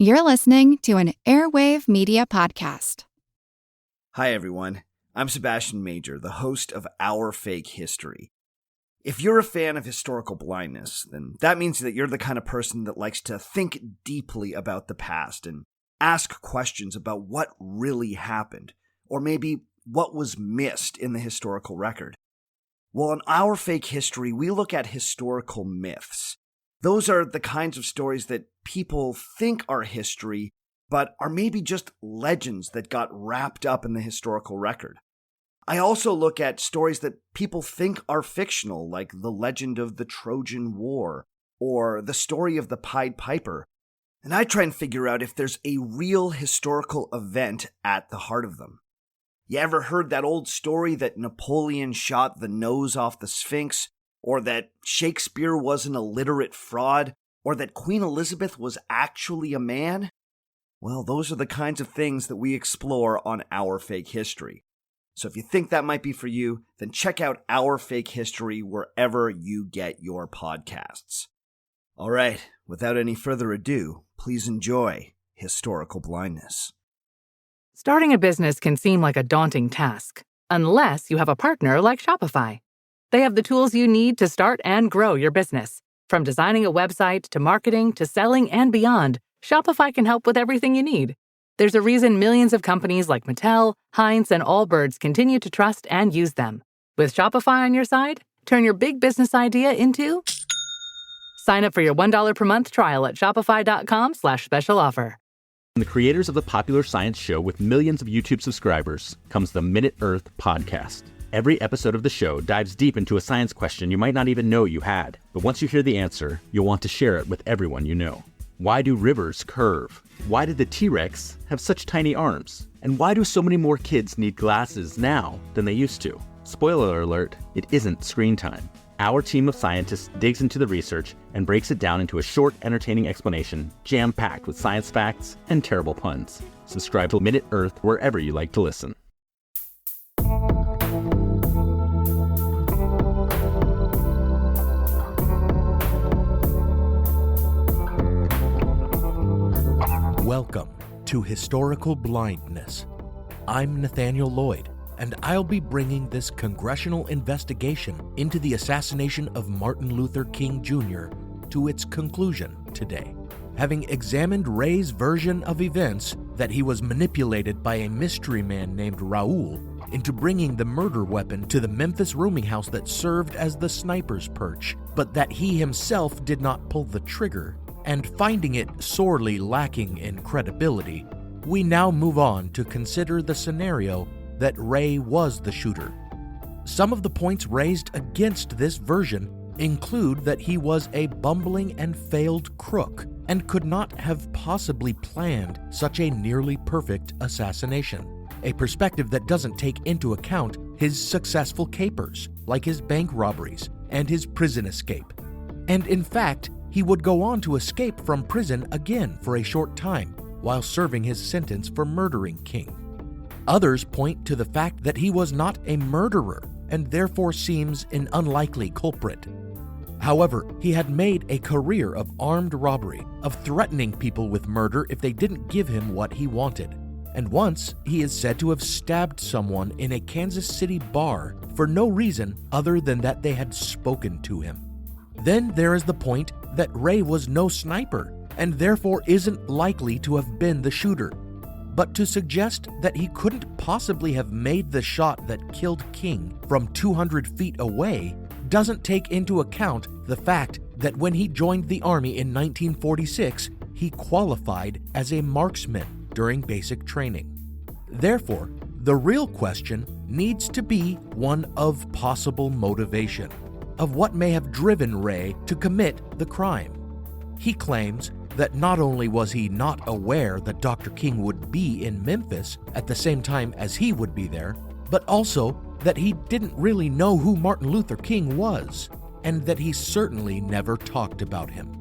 You're listening to an Airwave Media Podcast. Hi, everyone. I'm Sebastian Major, the host of Our Fake History. If you're a fan of historical blindness, then that means that you're the kind of person that likes to think deeply about the past and ask questions about what really happened, or maybe what was missed in the historical record. Well, in Our Fake History, we look at historical myths. Those are the kinds of stories that people think are history, but are maybe just legends that got wrapped up in the historical record. I also look at stories that people think are fictional, like the legend of the Trojan War, or the story of the Pied Piper, and I try and figure out if there's a real historical event at the heart of them. You ever heard that old story that Napoleon shot the nose off the Sphinx? Or that Shakespeare was an illiterate fraud, or that Queen Elizabeth was actually a man? Well, those are the kinds of things that we explore on Our Fake History. So if you think that might be for you, then check out Our Fake History wherever you get your podcasts. All right, without any further ado, please enjoy Historical Blindness. Starting a business can seem like a daunting task, unless you have a partner like Shopify. They have the tools you need to start and grow your business. From designing a website to marketing to selling and beyond, Shopify can help with everything you need. There's a reason millions of companies like Mattel, Heinz, and Allbirds continue to trust and use them. With Shopify on your side, turn your big business idea into... Sign up for your $1 per month trial at shopify.com/special offer. From the creators of the popular science show with millions of YouTube subscribers comes the Minute Earth podcast. Every episode of the show dives deep into a science question you might not even know you had. But once you hear the answer, you'll want to share it with everyone you know. Why do rivers curve? Why did the T-Rex have such tiny arms? And why do so many more kids need glasses now than they used to? Spoiler alert, it isn't screen time. Our team of scientists digs into the research and breaks it down into a short, entertaining explanation, jam-packed with science facts and terrible puns. Subscribe to Minute Earth wherever you like to listen. Welcome to Historical Blindness. I'm Nathaniel Lloyd, and I'll be bringing this congressional investigation into the assassination of Martin Luther King Jr. to its conclusion today. Having examined Ray's version of events that he was manipulated by a mystery man named Raul into bringing the murder weapon to the Memphis rooming house that served as the sniper's perch, but that he himself did not pull the trigger, and finding it sorely lacking in credibility, we now move on to consider the scenario that Ray was the shooter. Some of the points raised against this version include that he was a bumbling and failed crook and could not have possibly planned such a nearly perfect assassination, a perspective that doesn't take into account his successful capers, like his bank robberies and his prison escape. And in fact, he would go on to escape from prison again for a short time while serving his sentence for murdering King. Others point to the fact that he was not a murderer and therefore seems an unlikely culprit. However, he had made a career of armed robbery, of threatening people with murder if they didn't give him what he wanted. And once, he is said to have stabbed someone in a Kansas City bar for no reason other than that they had spoken to him. Then there is the point that Ray was no sniper and therefore isn't likely to have been the shooter. But to suggest that he couldn't possibly have made the shot that killed King from 200 feet away doesn't take into account the fact that when he joined the Army in 1946, he qualified as a marksman during basic training. Therefore, the real question needs to be one of possible motivation, of what may have driven Ray to commit the crime. He claims that not only was he not aware that Dr. King would be in Memphis at the same time as he would be there, but also that he didn't really know who Martin Luther King was, and that he certainly never talked about him.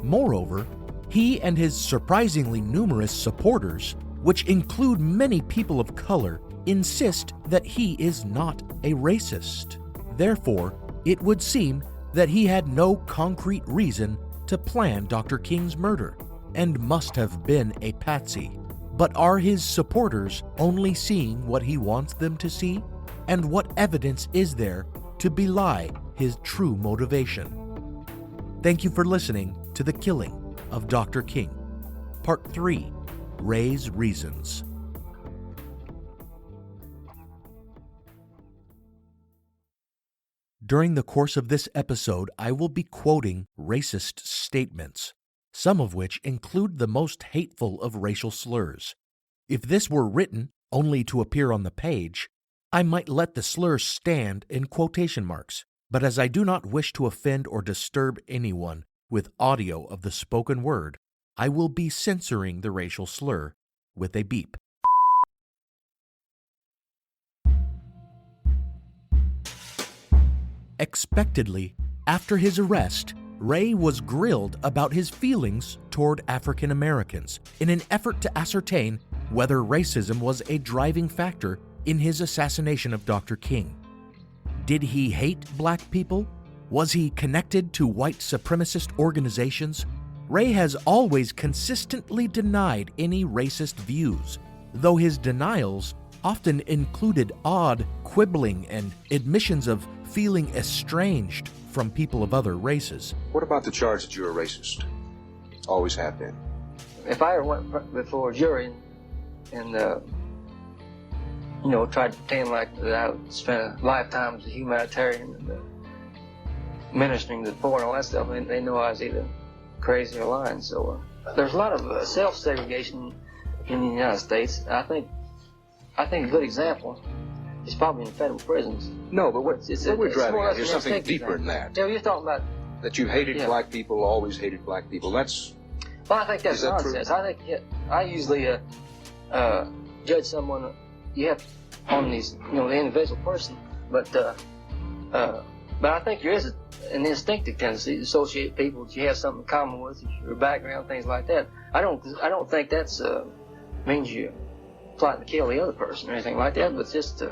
Moreover, he and his surprisingly numerous supporters, which include many people of color, insist that he is not a racist. Therefore, it would seem that he had no concrete reason to plan Dr. King's murder, and must have been a patsy. But are his supporters only seeing what he wants them to see? And what evidence is there to belie his true motivation? Thank you for listening to The Killing of Dr. King, Part 3, Ray's Reasons. During the course of this episode, I will be quoting racist statements, some of which include the most hateful of racial slurs. If this were written only to appear on the page, I might let the slurs stand in quotation marks, but as I do not wish to offend or disturb anyone with audio of the spoken word, I will be censoring the racial slur with a beep. Expectedly, after his arrest, Ray was grilled about his feelings toward African Americans in an effort to ascertain whether racism was a driving factor in his assassination of Dr. King. Did he hate black people? Was he connected to white supremacist organizations? Ray has always consistently denied any racist views, though his denials often included odd quibbling and admissions of feeling estranged from people of other races. What about the charge that you're a racist? Always have been. If I ever went before a jury and tried to pretend like that I would spend a lifetime as a humanitarian and ministering to the poor and all that stuff, they know I was either crazy or lying. So there's a lot of self-segregation in the United States. I think a good example is probably in federal prisons. No, but what we're driving at is something deeper than that. Yeah, you're talking about that you hated black people, always hated black people. Well, I think that's nonsense. I think I usually judge someone you have on these, the individual person, but I think there is an instinctive tendency to associate people that you have something in common with, your background, things like that. I don't think that's means you plotting to kill the other person or anything like that, but it's just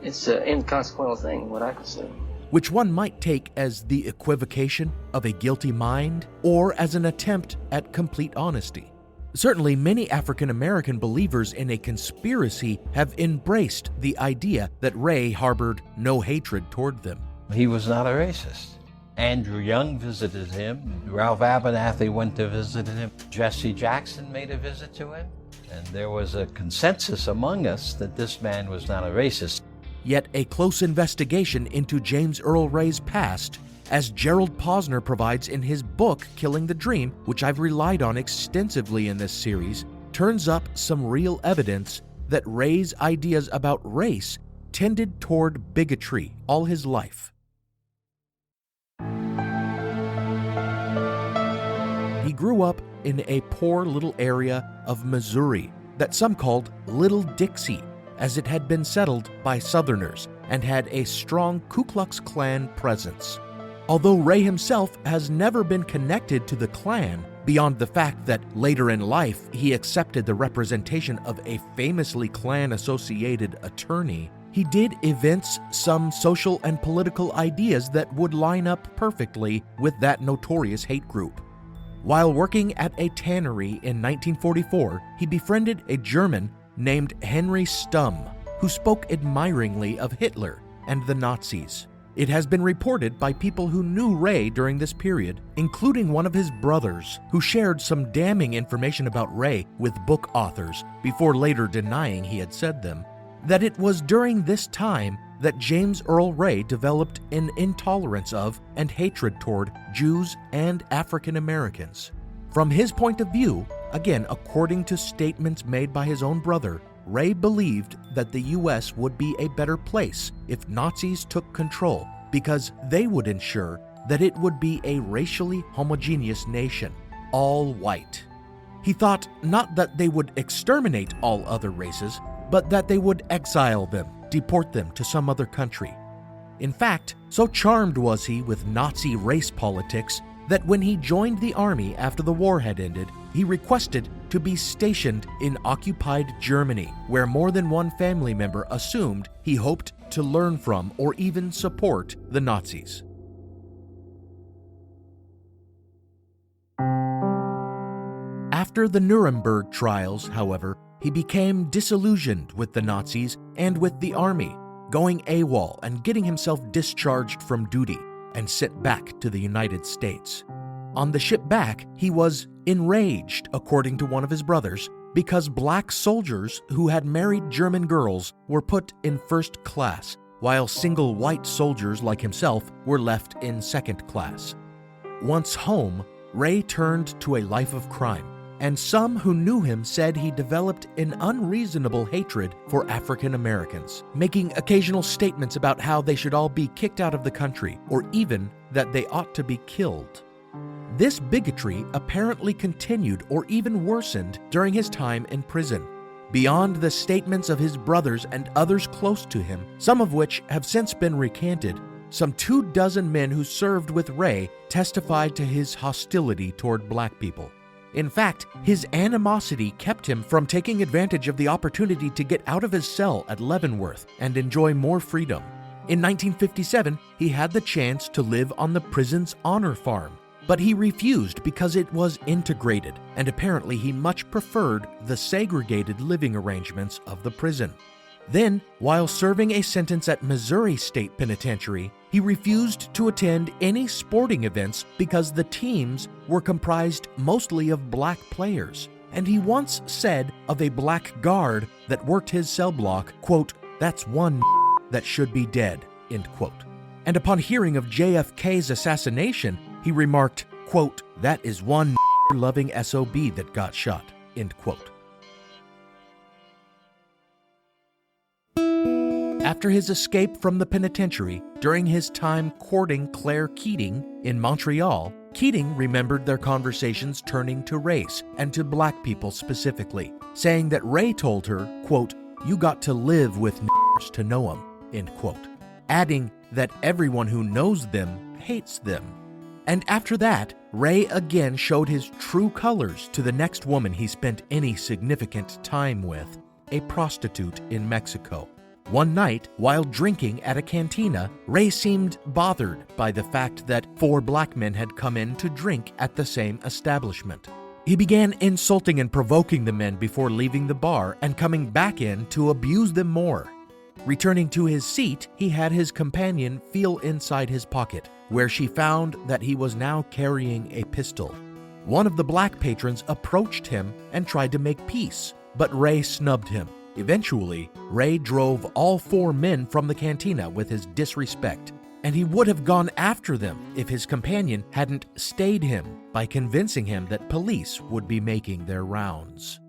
it's an inconsequential thing, what I consider. Which one might take as the equivocation of a guilty mind or as an attempt at complete honesty. Certainly, many African American believers in a conspiracy have embraced the idea that Ray harbored no hatred toward them. He was not a racist. Andrew Young visited him. Ralph Abernathy went to visit him. Jesse Jackson made a visit to him. And there was a consensus among us that this man was not a racist. Yet a close investigation into James Earl Ray's past, as Gerald Posner provides in his book Killing the Dream, which I've relied on extensively in this series, turns up some real evidence that Ray's ideas about race tended toward bigotry all his life. He grew up in a poor little area of Missouri that some called Little Dixie, as it had been settled by Southerners and had a strong Ku Klux Klan presence. Although Ray himself has never been connected to the Klan, beyond the fact that later in life he accepted the representation of a famously Klan-associated attorney, he did evince some social and political ideas that would line up perfectly with that notorious hate group. While working at a tannery in 1944, he befriended a German named Henry Stumm, who spoke admiringly of Hitler and the Nazis. It has been reported by people who knew Ray during this period, including one of his brothers, who shared some damning information about Ray with book authors before later denying he had said them, that it was during this time that James Earl Ray developed an intolerance of and hatred toward Jews and African Americans. From his point of view, again according to statements made by his own brother, Ray believed that the U.S. would be a better place if Nazis took control because they would ensure that it would be a racially homogeneous nation, all white. He thought not that they would exterminate all other races, but that they would exile them, deport them to some other country. In fact, so charmed was he with Nazi race politics that when he joined the army after the war had ended, he requested to be stationed in occupied Germany, where more than one family member assumed he hoped to learn from or even support the Nazis. After the Nuremberg trials, however, he became disillusioned with the Nazis and with the army, going AWOL and getting himself discharged from duty and sent back to the United States. On the ship back, he was enraged, according to one of his brothers, because black soldiers who had married German girls were put in first class, while single white soldiers like himself were left in second class. Once home, Ray turned to a life of crime, and some who knew him said he developed an unreasonable hatred for African Americans, making occasional statements about how they should all be kicked out of the country, or even that they ought to be killed. This bigotry apparently continued or even worsened during his time in prison. Beyond the statements of his brothers and others close to him, some of which have since been recanted, some 24 men who served with Ray testified to his hostility toward black people. In fact, his animosity kept him from taking advantage of the opportunity to get out of his cell at Leavenworth and enjoy more freedom. In 1957, he had the chance to live on the prison's honor farm, but he refused because it was integrated, and apparently he much preferred the segregated living arrangements of the prison. Then, while serving a sentence at Missouri State Penitentiary, he refused to attend any sporting events because the teams were comprised mostly of black players. And he once said of a black guard that worked his cell block, quote, "That's one that should be dead," end quote. And upon hearing of JFK's assassination, he remarked, quote, "That is one loving SOB that got shot," end quote. After his escape from the penitentiary, during his time courting Claire Keating in Montreal, Keating remembered their conversations turning to race and to black people specifically, saying that Ray told her, quote, "You got to live with to know them," end quote, adding that everyone who knows them hates them. And after that, Ray again showed his true colors to the next woman he spent any significant time with, a prostitute in Mexico. One night, while drinking at a cantina, Ray seemed bothered by the fact that 4 black men had come in to drink at the same establishment. He began insulting and provoking the men before leaving the bar and coming back in to abuse them more. Returning to his seat, he had his companion feel inside his pocket, where she found that he was now carrying a pistol. One of the black patrons approached him and tried to make peace, but Ray snubbed him. Eventually, Ray drove all 4 men from the cantina with his disrespect, and he would have gone after them if his companion hadn't stayed him by convincing him that police would be making their rounds.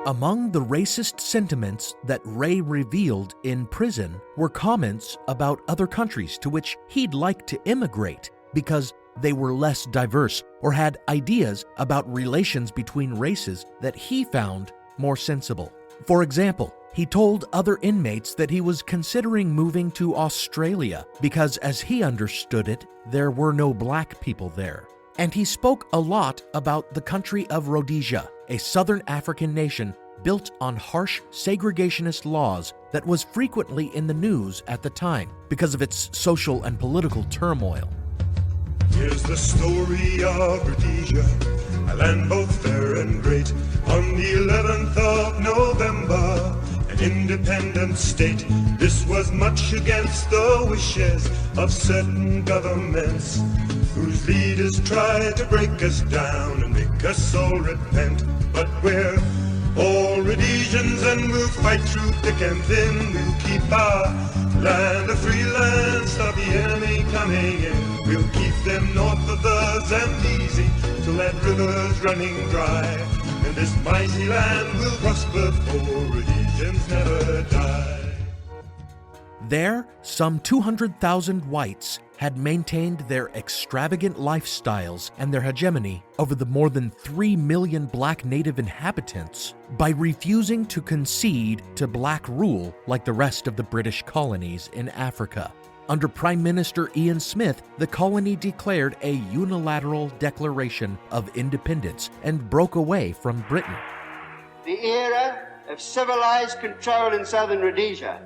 Among the racist sentiments that Ray revealed in prison were comments about other countries to which he'd like to immigrate because they were less diverse or had ideas about relations between races that he found more sensible. For example, he told other inmates that he was considering moving to Australia because, as he understood it, there were no black people there. And he spoke a lot about the country of Rhodesia, a southern African nation built on harsh segregationist laws that was frequently in the news at the time because of its social and political turmoil. Here's the story of Rhodesia, a land both fair and great. On the 11th of November, an independent state. This was much against the wishes of certain governments, whose leaders tried to break us down and make us all repent. But we're all Rhodesians and we'll fight through thick and thin. We'll keep our land a free land, stop the enemy coming in. We'll keep them north of the Zambezi till that river's running dry. And this mighty land will prosper, for Rhodesians never die. There, some 200,000 whites had maintained their extravagant lifestyles and their hegemony over the more than 3 million black native inhabitants by refusing to concede to black rule like the rest of the British colonies in Africa. Under Prime Minister Ian Smith, the colony declared a unilateral declaration of independence and broke away from Britain. The era of civilized control in southern Rhodesia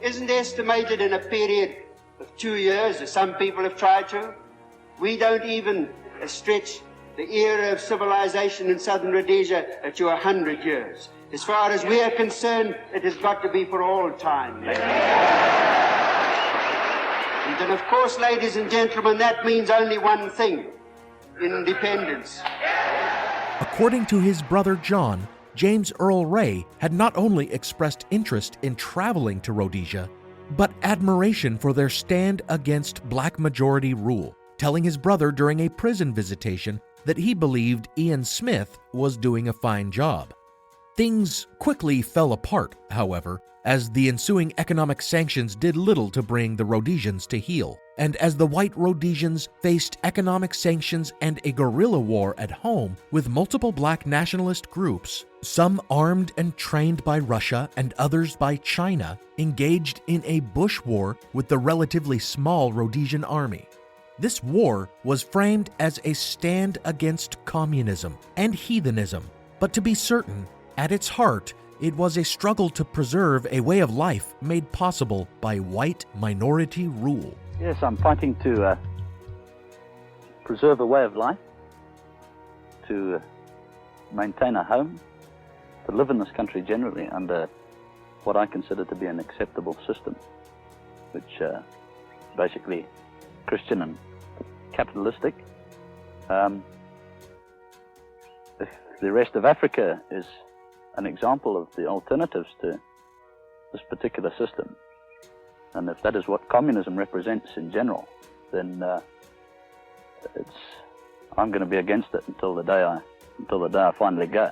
isn't estimated in a period of 2 years, as some people have tried to, We don't even stretch the era of civilization in southern Rhodesia to 100 years. As far as we are concerned, it has got to be for all time. And then, of course, ladies and gentlemen, that means only one thing: independence. According to his brother John, James Earl Ray had not only expressed interest in traveling to Rhodesia, but admiration for their stand against black majority rule, telling his brother during a prison visitation that he believed Ian Smith was doing a fine job. Things quickly fell apart, however, as the ensuing economic sanctions did little to bring the Rhodesians to heel, and as the white Rhodesians faced economic sanctions and a guerrilla war at home with multiple black nationalist groups, some armed and trained by Russia and others by China, engaged in a bush war with the relatively small Rhodesian army. This war was framed as a stand against communism and heathenism, but to be certain, at its heart, it was a struggle to preserve a way of life made possible by white minority rule. Yes, I'm fighting to preserve a way of life, to maintain a home, to live in this country generally under what I consider to be an acceptable system, which basically Christian and capitalistic. If the rest of Africa is an example of the alternatives to this particular system, and if that is what communism represents in general, then I'm going to be against it until the day I finally go.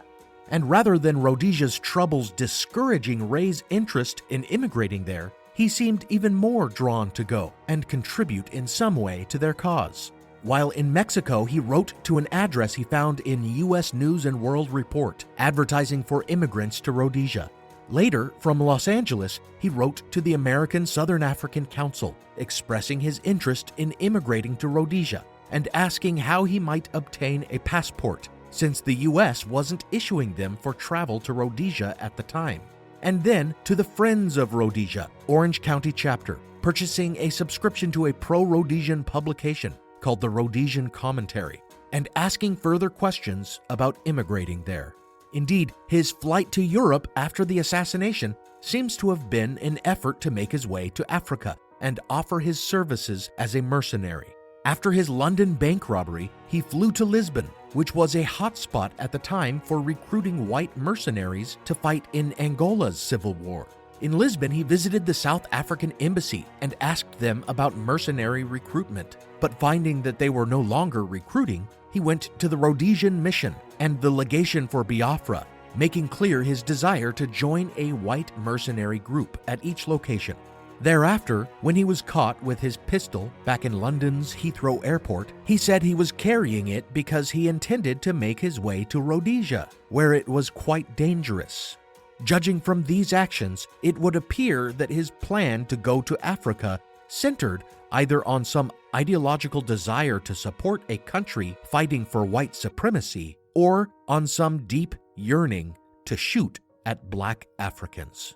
And rather than Rhodesia's troubles discouraging Ray's interest in immigrating there, he seemed even more drawn to go and contribute in some way to their cause. While in Mexico, he wrote to an address he found in U.S. News and World Report, advertising for immigrants to Rhodesia. Later, from Los Angeles, he wrote to the American Southern African Council, expressing his interest in immigrating to Rhodesia and asking how he might obtain a passport, since the U.S. wasn't issuing them for travel to Rhodesia at the time. And then to the Friends of Rhodesia, Orange County chapter, purchasing a subscription to a pro-Rhodesian publication called the Rhodesian Commentary, and asking further questions about immigrating there. Indeed, his flight to Europe after the assassination seems to have been an effort to make his way to Africa and offer his services as a mercenary. After his London bank robbery, he flew to Lisbon, which was a hotspot at the time for recruiting white mercenaries to fight in Angola's civil war. In Lisbon, he visited the South African embassy and asked them about mercenary recruitment. But finding that they were no longer recruiting, he went to the Rhodesian Mission and the Legation for Biafra, making clear his desire to join a white mercenary group at each location. Thereafter, when he was caught with his pistol back in London's Heathrow Airport, he said he was carrying it because he intended to make his way to Rhodesia, where it was quite dangerous. Judging from these actions, it would appear that his plan to go to Africa centered either on some ideological desire to support a country fighting for white supremacy, or on some deep yearning to shoot at black Africans.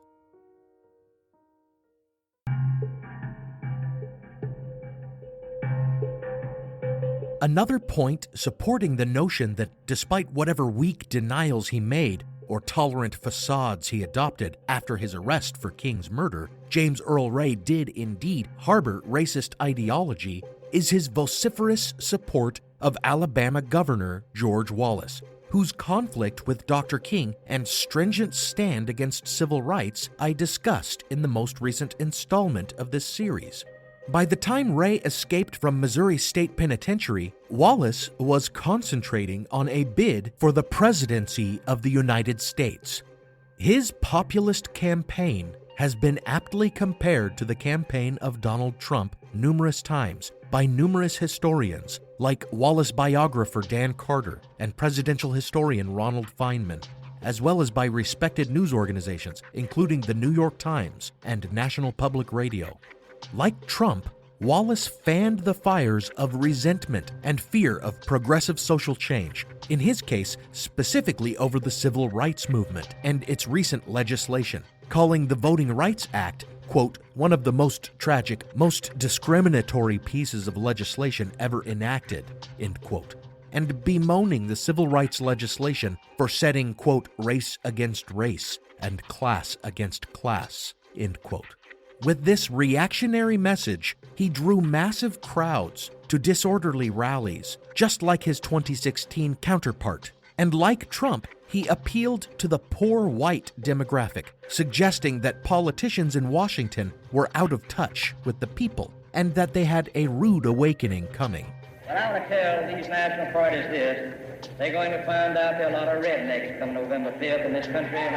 Another point supporting the notion that despite whatever weak denials he made, or tolerant facades he adopted after his arrest for King's murder, James Earl Ray did indeed harbor racist ideology, is his vociferous support of Alabama Governor George Wallace, whose conflict with Dr. King and stringent stand against civil rights I discussed in the most recent installment of this series. By the time Ray escaped from Missouri State Penitentiary, Wallace was concentrating on a bid for the presidency of the United States. His populist campaign has been aptly compared to the campaign of Donald Trump numerous times by numerous historians, like Wallace biographer Dan Carter and presidential historian Ronald Feynman, as well as by respected news organizations, including the New York Times and National Public Radio. Like Trump, Wallace fanned the fires of resentment and fear of progressive social change, in his case specifically over the Civil Rights Movement and its recent legislation, calling the Voting Rights Act quote, one of the most tragic, most discriminatory pieces of legislation ever enacted, end quote, and bemoaning the civil rights legislation for setting, quote, race against race and class against class, end quote. With this reactionary message, he drew massive crowds to disorderly rallies, just like his 2016 counterpart. And like Trump, he appealed to the poor white demographic, suggesting that politicians in Washington were out of touch with the people and that they had a rude awakening coming. But I want to tell these national parties this: they're going to find out there are a lot of rednecks come November 5th in this country, and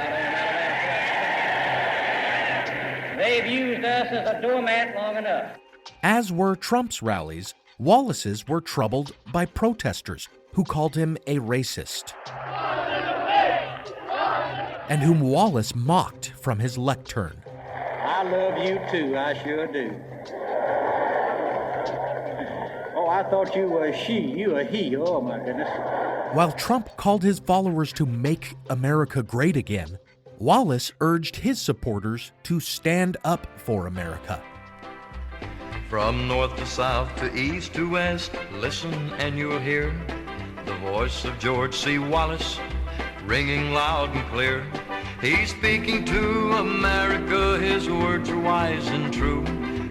they've used us as a doormat long enough. As were Trump's rallies, Wallace's were troubled by protesters who called him a racist, and whom Wallace mocked from his lectern. I love you too, I sure do. Oh, I thought you were a she, you a he, oh my goodness. While Trump called his followers to make America great again, Wallace urged his supporters to stand up for America. From north to south to east to west, listen and you'll hear the voice of George C. Wallace ringing loud and clear. He's speaking to America, his words are wise and true.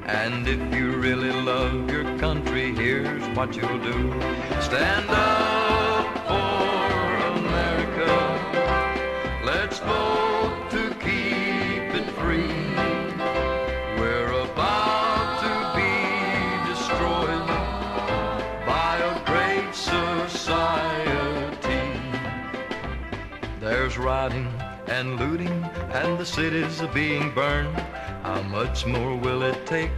And if you really love your country, here's what you'll do. Stand up for America. Let's vote to keep it free. We're about to be destroyed by a great society. There's rioting and looting, and the cities are being burned. How much more will it take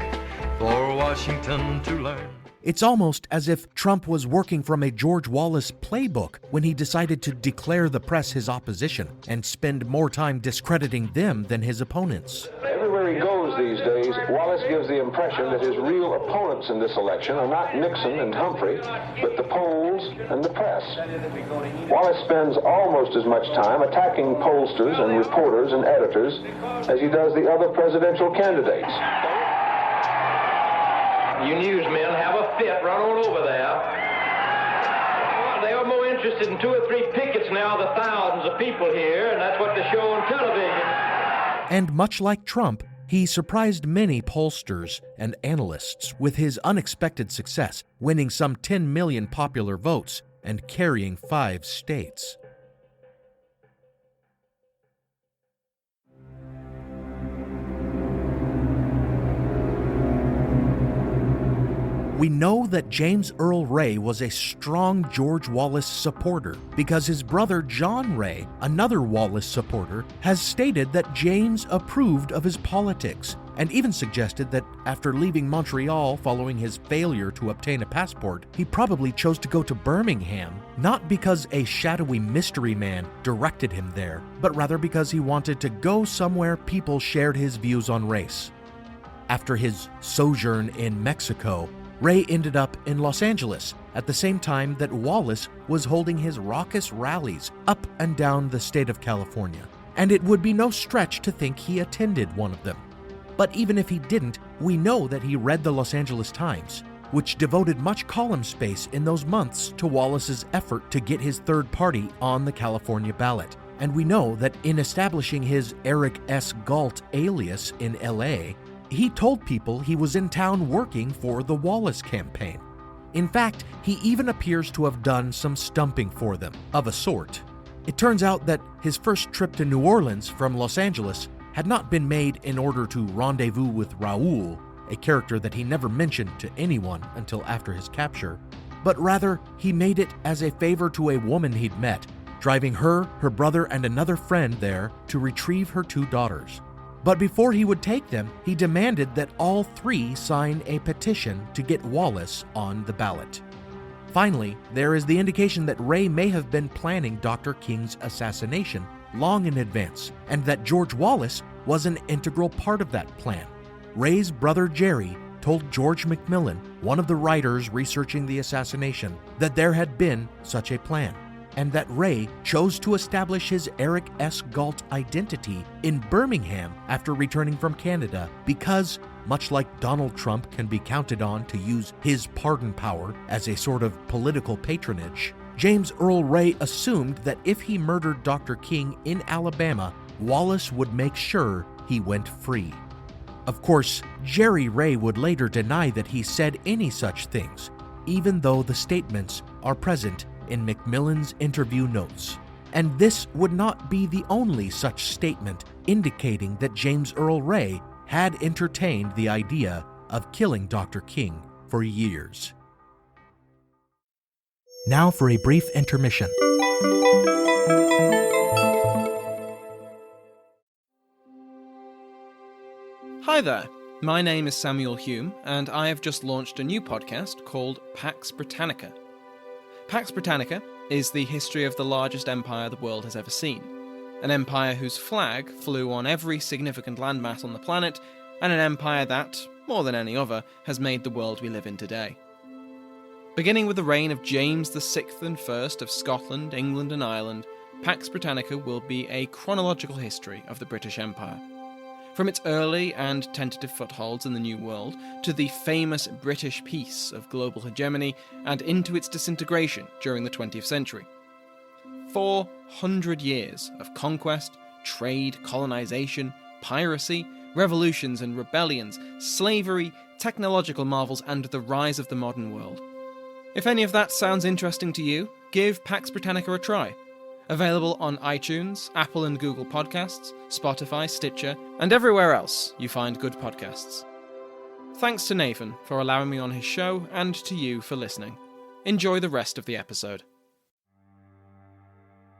for Washington to learn? It's almost as if Trump was working from a George Wallace playbook when he decided to declare the press his opposition and spend more time discrediting them than his opponents. Everywhere he goes these days, Wallace gives the impression that his real opponents in this election are not Nixon and Humphrey, but the polls and the press. Wallace spends almost as much time attacking pollsters and reporters and editors as he does the other presidential candidates. You newsmen have a fit, run on over there. They are more interested in 2 or 3 pickets now than thousands of people here, and that's what they show on television. And much like Trump, he surprised many pollsters and analysts with his unexpected success, winning some 10 million popular votes and carrying 5 states. We know that James Earl Ray was a strong George Wallace supporter because his brother John Ray, another Wallace supporter, has stated that James approved of his politics and even suggested that after leaving Montreal following his failure to obtain a passport, he probably chose to go to Birmingham, not because a shadowy mystery man directed him there, but rather because he wanted to go somewhere people shared his views on race. After his sojourn in Mexico, Ray ended up in Los Angeles at the same time that Wallace was holding his raucous rallies up and down the state of California, and it would be no stretch to think he attended one of them. But even if he didn't, we know that he read the Los Angeles Times, which devoted much column space in those months to Wallace's effort to get his third party on the California ballot. And we know that in establishing his Eric S. Galt alias in LA, he told people he was in town working for the Wallace campaign. In fact, he even appears to have done some stumping for them, of a sort. It turns out that his first trip to New Orleans from Los Angeles had not been made in order to rendezvous with Raoul, a character that he never mentioned to anyone until after his capture, but rather he made it as a favor to a woman he'd met, driving her brother, and another friend there to retrieve her 2 daughters. But before he would take them, he demanded that all 3 sign a petition to get Wallace on the ballot. Finally, there is the indication that Ray may have been planning Dr. King's assassination long in advance, and that George Wallace was an integral part of that plan. Ray's brother Jerry told George McMillan, one of the writers researching the assassination, that there had been such a plan. and that Ray chose to establish his Eric S. Galt identity in Birmingham after returning from Canada because, much like Donald Trump can be counted on to use his pardon power as a sort of political patronage, James Earl Ray assumed that if he murdered Dr. King in Alabama, Wallace would make sure he went free. Of course, Jerry Ray would later deny that he said any such things, even though the statements are present in Macmillan's interview notes. And this would not be the only such statement indicating that James Earl Ray had entertained the idea of killing Dr. King for years. Now for a brief intermission. Hi there, my name is Samuel Hume, and I have just launched a new podcast called Pax Britannica. Pax Britannica is the history of the largest empire the world has ever seen, an empire whose flag flew on every significant landmass on the planet, and an empire that, more than any other, has made the world we live in today. Beginning with the reign of James VI and I of Scotland, England and Ireland, Pax Britannica will be a chronological history of the British Empire. From its early and tentative footholds in the New World, to the famous British peace of global hegemony, and into its disintegration during the 20th century. 400 years of conquest, trade, colonization, piracy, revolutions and rebellions, slavery, technological marvels, and the rise of the modern world. If any of that sounds interesting to you, give Pax Britannica a try. Available on iTunes, Apple and Google Podcasts, Spotify, Stitcher, and everywhere else you find good podcasts. Thanks to Nathan for allowing me on his show, and to you for listening. Enjoy the rest of the episode.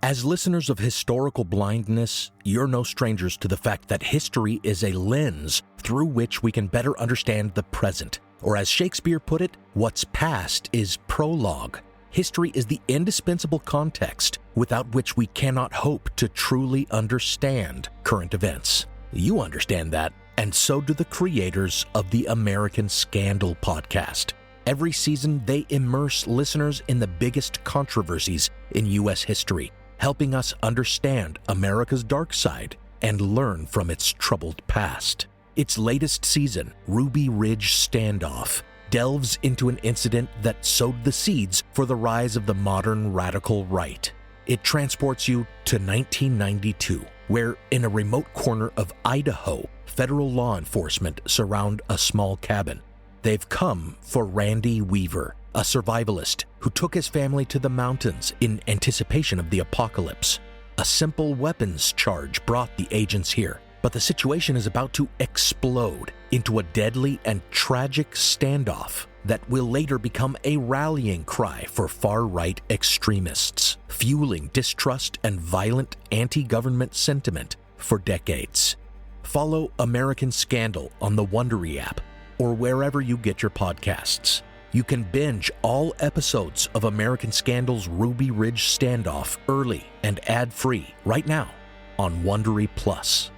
As listeners of Historical Blindness, you're no strangers to the fact that history is a lens through which we can better understand the present. Or as Shakespeare put it, what's past is prologue. History is the indispensable context without which we cannot hope to truly understand current events. You understand that, and so do the creators of the American Scandal podcast. Every season, they immerse listeners in the biggest controversies in U.S. history, helping us understand America's dark side and learn from its troubled past. Its latest season, Ruby Ridge Standoff, delves into an incident that sowed the seeds for the rise of the modern radical right. It transports you to 1992, where in a remote corner of Idaho, federal law enforcement surround a small cabin. They've come for Randy Weaver, a survivalist who took his family to the mountains in anticipation of the apocalypse. A simple weapons charge brought the agents here, but the situation is about to explode into a deadly and tragic standoff that will later become a rallying cry for far-right extremists, fueling distrust and violent anti-government sentiment for decades. Follow American Scandal on the Wondery app or wherever you get your podcasts. You can binge all episodes of American Scandal's Ruby Ridge Standoff early and ad-free right now on Wondery Plus.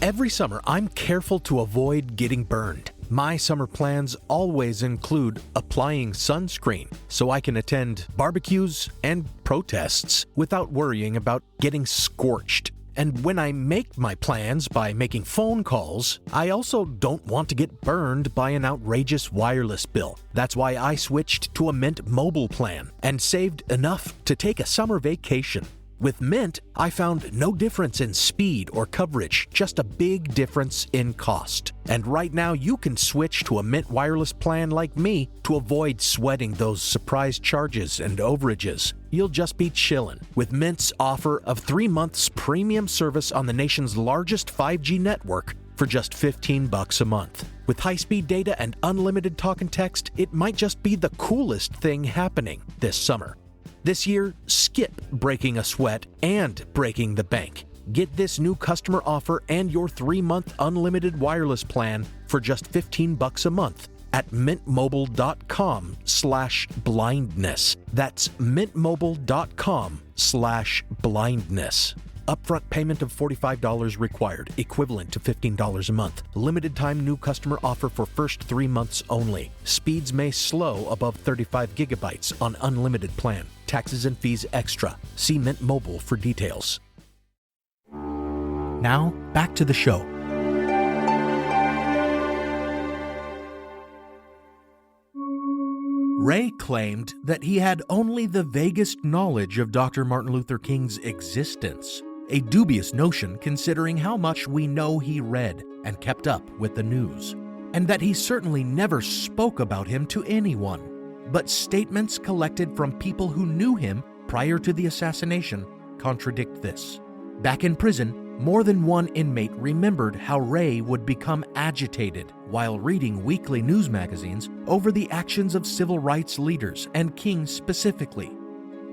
Every summer, I'm careful to avoid getting burned. My summer plans always include applying sunscreen so I can attend barbecues and protests without worrying about getting scorched. And when I make my plans by making phone calls, I also don't want to get burned by an outrageous wireless bill. That's why I switched to a Mint Mobile plan and saved enough to take a summer vacation. With Mint, I found no difference in speed or coverage, just a big difference in cost. And right now, you can switch to a Mint wireless plan like me to avoid sweating those surprise charges and overages. You'll just be chillin' with Mint's offer of 3 months premium service on the nation's largest 5G network for just $15 a month. With high-speed data and unlimited talk and text, it might just be the coolest thing happening this summer. This year, skip breaking a sweat and breaking the bank. Get this new customer offer and your 3-month unlimited wireless plan for just $15 a month at mintmobile.com/blindness. That's mintmobile.com/blindness. Upfront payment of $45 required, equivalent to $15 a month. Limited time new customer offer for first 3 months only. Speeds may slow above 35 gigabytes on unlimited plan. Taxes and fees extra. See Mint Mobile for details. Now, back to the show. Ray claimed that he had only the vaguest knowledge of Dr. Martin Luther King's existence, a dubious notion considering how much we know he read and kept up with the news, and that he certainly never spoke about him to anyone. But statements collected from people who knew him prior to the assassination contradict this. Back in prison, more than one inmate remembered how Ray would become agitated while reading weekly news magazines over the actions of civil rights leaders and King specifically.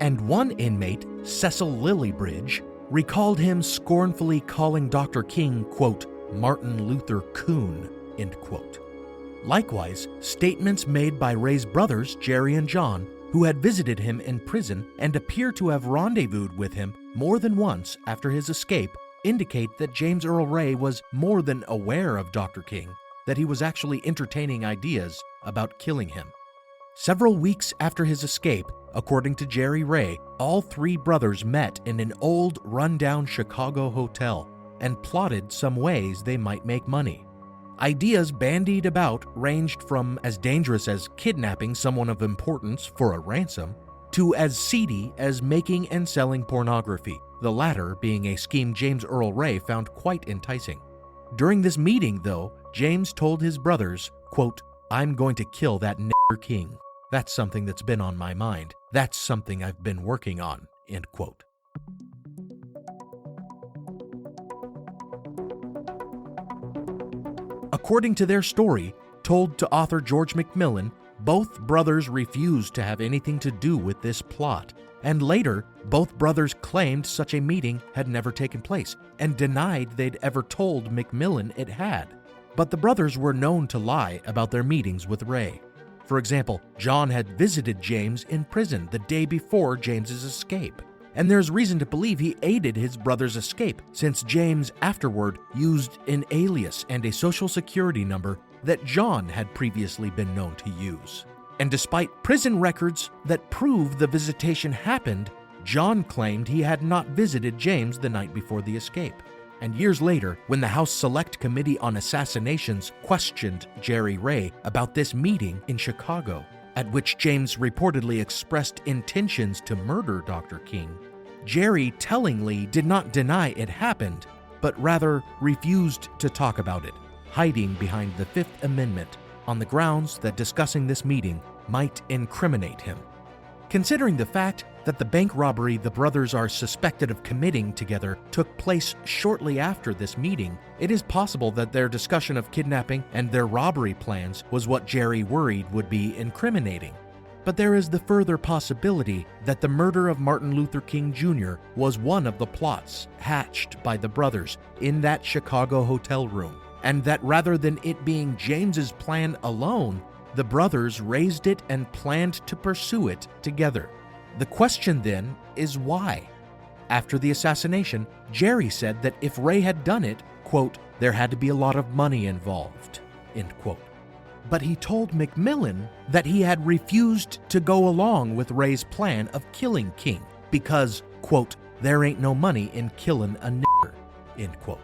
And one inmate, Cecil Lillibridge, recalled him scornfully calling Dr. King, quote, Martin Luther Coon, end quote. Likewise, statements made by Ray's brothers, Jerry and John, who had visited him in prison and appear to have rendezvoused with him more than once after his escape, indicate that James Earl Ray was more than aware of Dr. King, that he was actually entertaining ideas about killing him. Several weeks after his escape, according to Jerry Ray, all three brothers met in an old, rundown Chicago hotel and plotted some ways they might make money. Ideas bandied about ranged from as dangerous as kidnapping someone of importance for a ransom to as seedy as making and selling pornography, the latter being a scheme James Earl Ray found quite enticing. During this meeting, though, James told his brothers, quote, I'm going to kill that nigger King. That's something that's been on my mind. That's something I've been working on, end quote. According to their story, told to author George McMillan, both brothers refused to have anything to do with this plot, and later, both brothers claimed such a meeting had never taken place and denied they'd ever told McMillan it had. But the brothers were known to lie about their meetings with Ray. For example, John had visited James in prison the day before James's escape, and there's reason to believe he aided his brother's escape since James afterward used an alias and a social security number that John had previously been known to use. And despite prison records that prove the visitation happened, John claimed he had not visited James the night before the escape. And years later, when the House Select Committee on Assassinations questioned Jerry Ray about this meeting in Chicago, at which James reportedly expressed intentions to murder Dr. King, Jerry tellingly did not deny it happened, but rather refused to talk about it, hiding behind the Fifth Amendment on the grounds that discussing this meeting might incriminate him. Considering the fact that the bank robbery the brothers are suspected of committing together took place shortly after this meeting, it is possible that their discussion of kidnapping and their robbery plans was what Jerry worried would be incriminating. But there is the further possibility that the murder of Martin Luther King Jr. was one of the plots hatched by the brothers in that Chicago hotel room, and that rather than it being James's plan alone, the brothers raised it and planned to pursue it together. The question then is why? After the assassination, Jerry said that if Ray had done it, quote, there had to be a lot of money involved, end quote. But he told McMillan that he had refused to go along with Ray's plan of killing King because, quote, there ain't no money in killing a nigger, end quote.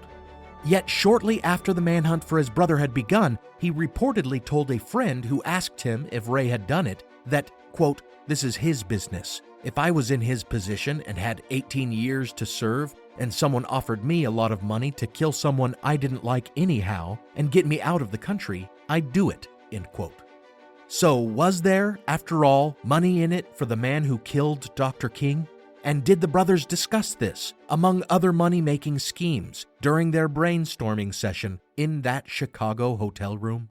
Yet shortly after the manhunt for his brother had begun, he reportedly told a friend who asked him if Ray had done it that, quote, this is his business. If I was in his position and had 18 years to serve, and someone offered me a lot of money to kill someone I didn't like anyhow and get me out of the country, I'd do it, end quote. So was there, after all, money in it for the man who killed Dr. King? And did the brothers discuss this, among other money-making schemes, during their brainstorming session in that Chicago hotel room?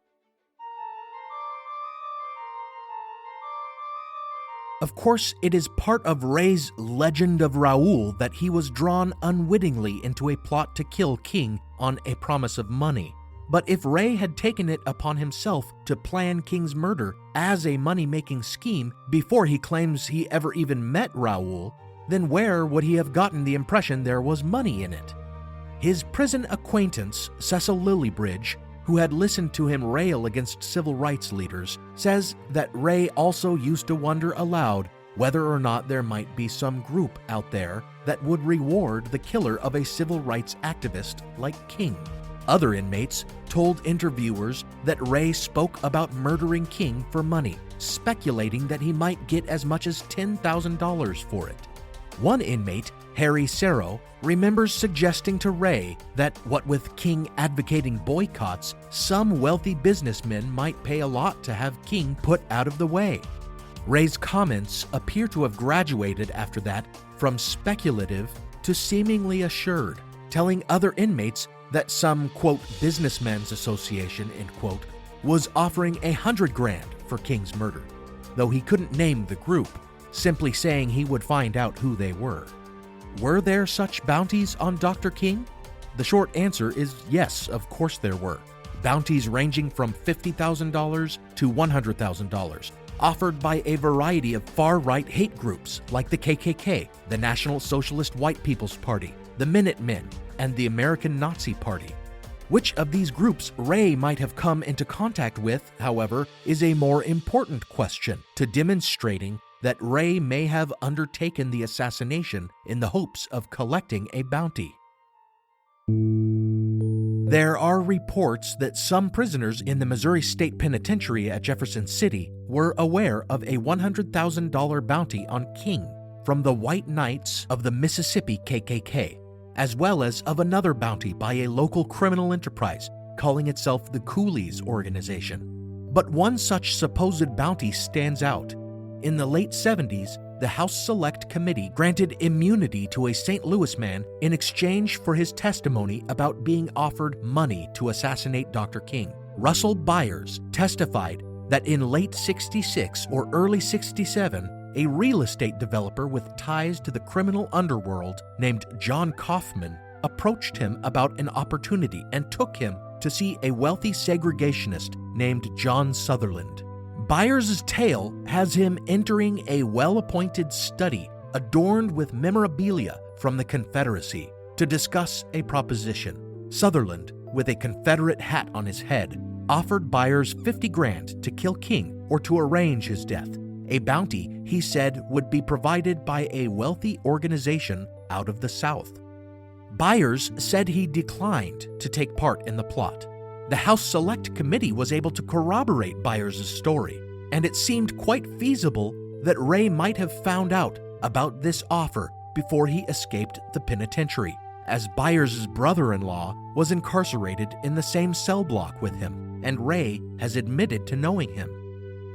Of course, it is part of Ray's legend of Raoul that he was drawn unwittingly into a plot to kill King on a promise of money. But if Ray had taken it upon himself to plan King's murder as a money-making scheme before he claims he ever even met Raoul, then where would he have gotten the impression there was money in it? His prison acquaintance, Cecil Lillibridge, who had listened to him rail against civil rights leaders, says that Ray also used to wonder aloud whether or not there might be some group out there that would reward the killer of a civil rights activist like King. Other inmates told interviewers that Ray spoke about murdering King for money, speculating that he might get as much as $10,000 for it. One inmate, Harry Serro, remembers suggesting to Ray that what with King advocating boycotts, some wealthy businessmen might pay a lot to have King put out of the way. Ray's comments appear to have graduated after that from speculative to seemingly assured, telling other inmates that some, quote, businessmen's association, end quote, was offering $100,000 for King's murder, though he couldn't name the group, simply saying he would find out who they were. Were there such bounties on Dr. King? The short answer is yes, of course there were. Bounties ranging from $50,000 to $100,000, offered by a variety of far-right hate groups like the KKK, the National Socialist White People's Party, the Minutemen, and the American Nazi Party. Which of these groups Ray might have come into contact with, however, is a more important question to demonstrating that Ray may have undertaken the assassination in the hopes of collecting a bounty. There are reports that some prisoners in the Missouri State Penitentiary at Jefferson City were aware of a $100,000 bounty on King from the White Knights of the Mississippi KKK, as well as of another bounty by a local criminal enterprise calling itself the Coolies Organization. But one such supposed bounty stands out. In the late 70s, the House Select Committee granted immunity to a St. Louis man in exchange for his testimony about being offered money to assassinate Dr. King. Russell Byers testified that in late 66 or early 67, a real estate developer with ties to the criminal underworld named John Kaufman approached him about an opportunity and took him to see a wealthy segregationist named John Sutherland. Byers' tale has him entering a well-appointed study adorned with memorabilia from the Confederacy to discuss a proposition. Sutherland, with a Confederate hat on his head, offered Byers $50,000 to kill King or to arrange his death, a bounty he said would be provided by a wealthy organization out of the South. Byers said he declined to take part in the plot. The House Select Committee was able to corroborate Byers' story, and it seemed quite feasible that Ray might have found out about this offer before he escaped the penitentiary, as Byers' brother-in-law was incarcerated in the same cell block with him, and Ray has admitted to knowing him.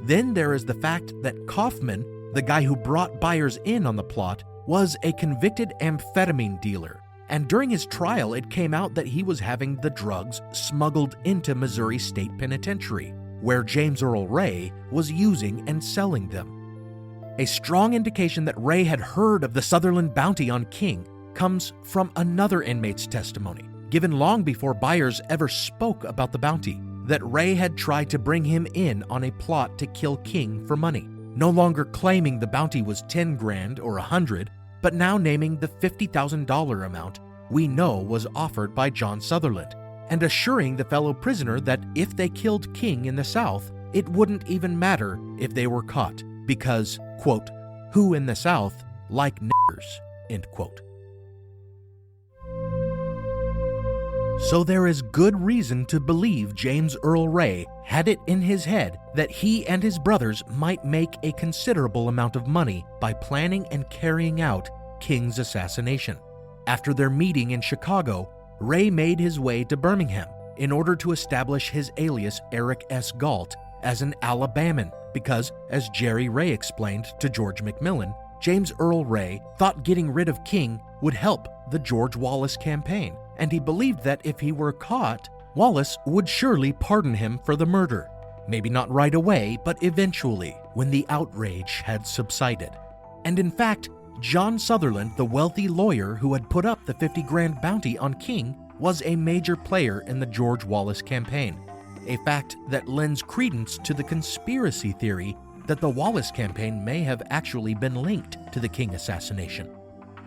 Then there is the fact that Kaufman, the guy who brought Byers in on the plot, was a convicted amphetamine dealer. And during his trial, it came out that he was having the drugs smuggled into Missouri State Penitentiary, where James Earl Ray was using and selling them. A strong indication that Ray had heard of the Sutherland bounty on King comes from another inmate's testimony, given long before Byers ever spoke about the bounty, that Ray had tried to bring him in on a plot to kill King for money, no longer claiming the bounty was $10,000 or $100,000, but now naming the $50,000 amount we know was offered by John Sutherland, and assuring the fellow prisoner that if they killed King in the South, it wouldn't even matter if they were caught, because, quote, who in the South like niggers, end quote. So there is good reason to believe James Earl Ray had it in his head that he and his brothers might make a considerable amount of money by planning and carrying out King's assassination. After their meeting in Chicago, Ray made his way to Birmingham in order to establish his alias Eric S. Galt as an Alabaman because, as Jerry Ray explained to George McMillan, James Earl Ray thought getting rid of King would help the George Wallace campaign, and he believed that if he were caught, Wallace would surely pardon him for the murder. Maybe not right away, but eventually, when the outrage had subsided. And in fact, John Sutherland, the wealthy lawyer who had put up the $50,000 bounty on King, was a major player in the George Wallace campaign, a fact that lends credence to the conspiracy theory that the Wallace campaign may have actually been linked to the King assassination.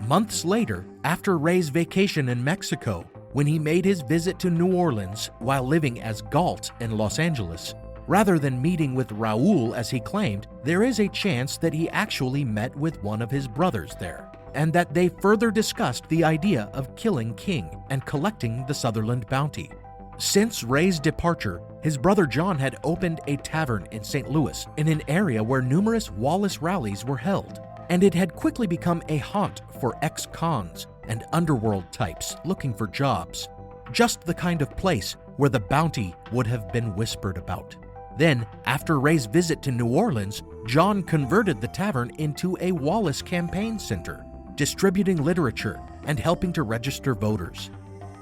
Months later, after Ray's vacation in Mexico, when he made his visit to New Orleans while living as Galt in Los Angeles, rather than meeting with Raoul as he claimed, there is a chance that he actually met with one of his brothers there, and that they further discussed the idea of killing King and collecting the Sutherland bounty. Since Ray's departure, his brother John had opened a tavern in St. Louis in an area where numerous Wallace rallies were held, and it had quickly become a haunt for ex-cons and underworld types looking for jobs. Just the kind of place where the bounty would have been whispered about. Then, after Ray's visit to New Orleans, John converted the tavern into a Wallace campaign center, distributing literature and helping to register voters.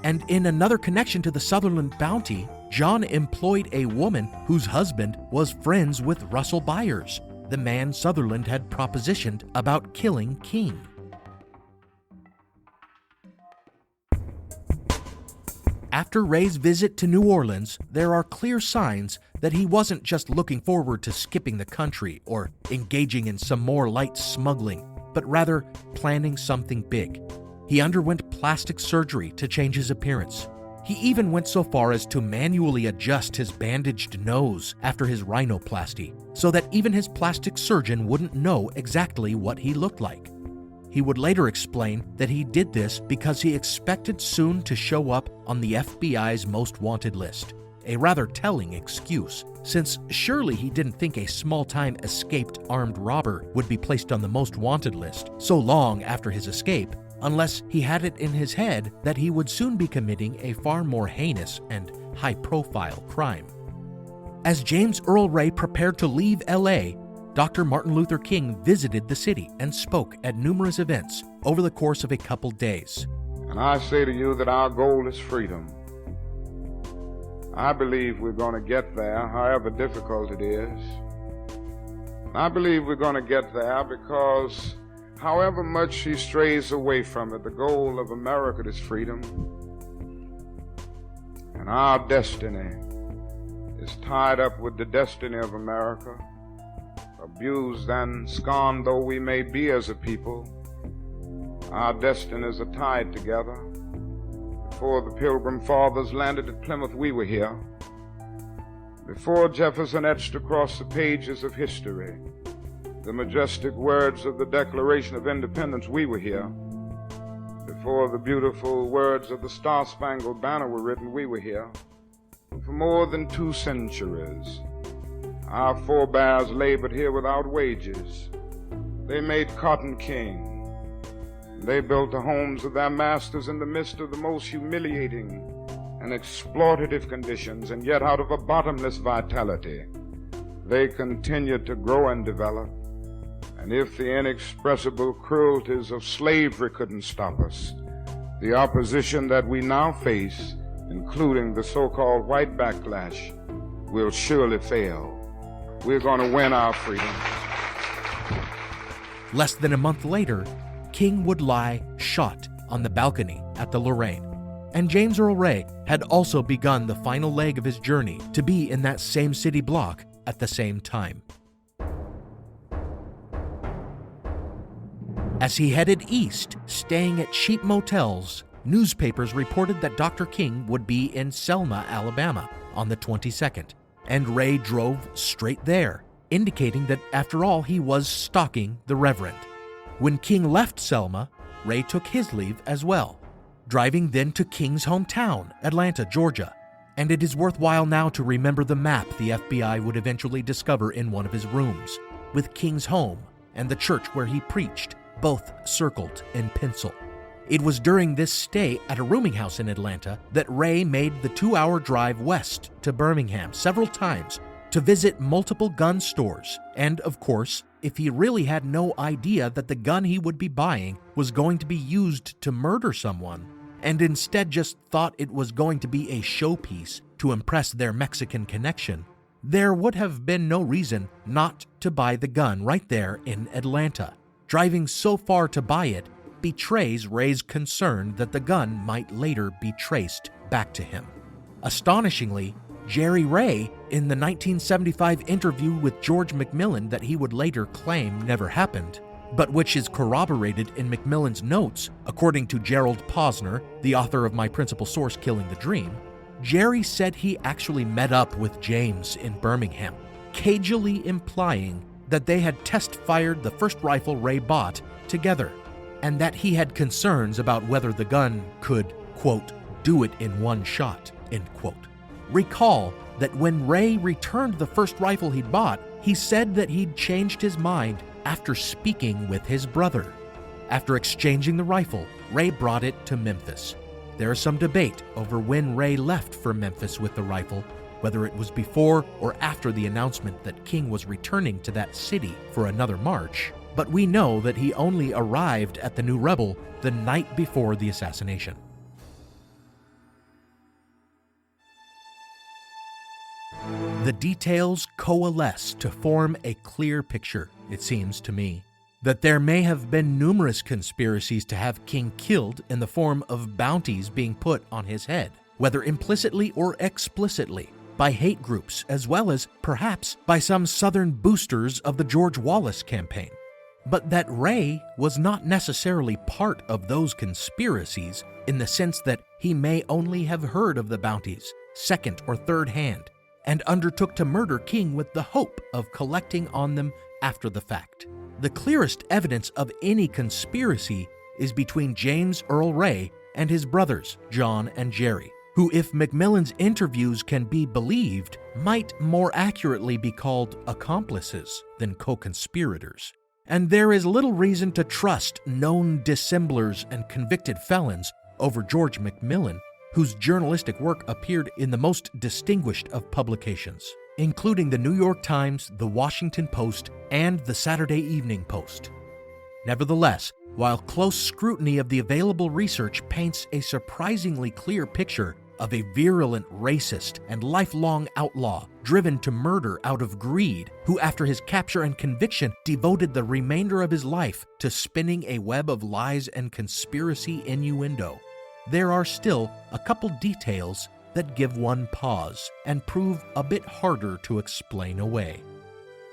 And in another connection to the Sutherland bounty, John employed a woman whose husband was friends with Russell Byers, the man Sutherland had propositioned about killing King. After Ray's visit to New Orleans, there are clear signs that he wasn't just looking forward to skipping the country or engaging in some more light smuggling, but rather planning something big. He underwent plastic surgery to change his appearance. He even went so far as to manually adjust his bandaged nose after his rhinoplasty, so that even his plastic surgeon wouldn't know exactly what he looked like. He would later explain that he did this because he expected soon to show up on the FBI's most wanted list, a rather telling excuse, since surely he didn't think a small-time escaped armed robber would be placed on the most wanted list so long after his escape, unless he had it in his head that he would soon be committing a far more heinous and high-profile crime. As James Earl Ray prepared to leave LA, Dr. Martin Luther King visited the city and spoke at numerous events over the course of a couple days. And I say to you that our goal is freedom. I believe we're going to get there, however difficult it is. I believe we're going to get there because however much she strays away from it, the goal of America is freedom. And our destiny is tied up with the destiny of America. Abused and scorned though we may be as a people, our destinies are tied together. Before the Pilgrim Fathers landed at Plymouth, we were here. Before Jefferson etched across the pages of history the majestic words of the Declaration of Independence, we were here. Before the beautiful words of the Star-Spangled Banner were written, we were here. For more than 2 centuries, our forebears labored here without wages. They made cotton king. They built the homes of their masters in the midst of the most humiliating and exploitative conditions, and yet out of a bottomless vitality, they continued to grow and develop. And if the inexpressible cruelties of slavery couldn't stop us, the opposition that we now face, including the so-called white backlash, will surely fail. We're going to win our freedom. Less than a month later, King would lie shot on the balcony at the Lorraine, and James Earl Ray had also begun the final leg of his journey to be in that same city block at the same time. As he headed east, staying at cheap motels, newspapers reported that Dr. King would be in Selma, Alabama on the 22nd. And Ray drove straight there, indicating that after all he was stalking the Reverend. When King left Selma, Ray took his leave as well, driving then to King's hometown, Atlanta, Georgia. And it is worthwhile now to remember the map the FBI would eventually discover in one of his rooms, with King's home and the church where he preached, both circled in pencil. It was during this stay at a rooming house in Atlanta that Ray made the 2-hour drive west to Birmingham several times to visit multiple gun stores. And of course, if he really had no idea that the gun he would be buying was going to be used to murder someone, and instead just thought it was going to be a showpiece to impress their Mexican connection, there would have been no reason not to buy the gun right there in Atlanta. Driving so far to buy it betrays Ray's concern that the gun might later be traced back to him. Astonishingly, Jerry Ray, in the 1975 interview with George McMillan that he would later claim never happened, but which is corroborated in Macmillan's notes, according to Gerald Posner, the author of my principal source, Killing the Dream. Jerry said he actually met up with James in Birmingham, cagily implying that they had test-fired the first rifle Ray bought together, and that he had concerns about whether the gun could, quote, do it in one shot, end quote. Recall that when Ray returned the first rifle he'd bought, he said that he'd changed his mind after speaking with his brother. After exchanging the rifle, Ray brought it to Memphis. There is some debate over when Ray left for Memphis with the rifle, whether it was before or after the announcement that King was returning to that city for another march, but we know that he only arrived at the New Rebel the night before the assassination. The details coalesce to form a clear picture, it seems to me, that there may have been numerous conspiracies to have King killed in the form of bounties being put on his head, whether implicitly or explicitly, by hate groups as well as, perhaps, by some Southern boosters of the George Wallace campaign. But that Ray was not necessarily part of those conspiracies in the sense that he may only have heard of the bounties second or third hand, and undertook to murder King with the hope of collecting on them after the fact. The clearest evidence of any conspiracy is between James Earl Ray and his brothers, John and Jerry, who, if Macmillan's interviews can be believed, might more accurately be called accomplices than co-conspirators. And there is little reason to trust known dissemblers and convicted felons over George Macmillan, whose journalistic work appeared in the most distinguished of publications, including the New York Times, the Washington Post, and the Saturday Evening Post. Nevertheless, while close scrutiny of the available research paints a surprisingly clear picture of a virulent racist and lifelong outlaw driven to murder out of greed, who after his capture and conviction devoted the remainder of his life to spinning a web of lies and conspiracy innuendo, there are still a couple details that give one pause and prove a bit harder to explain away.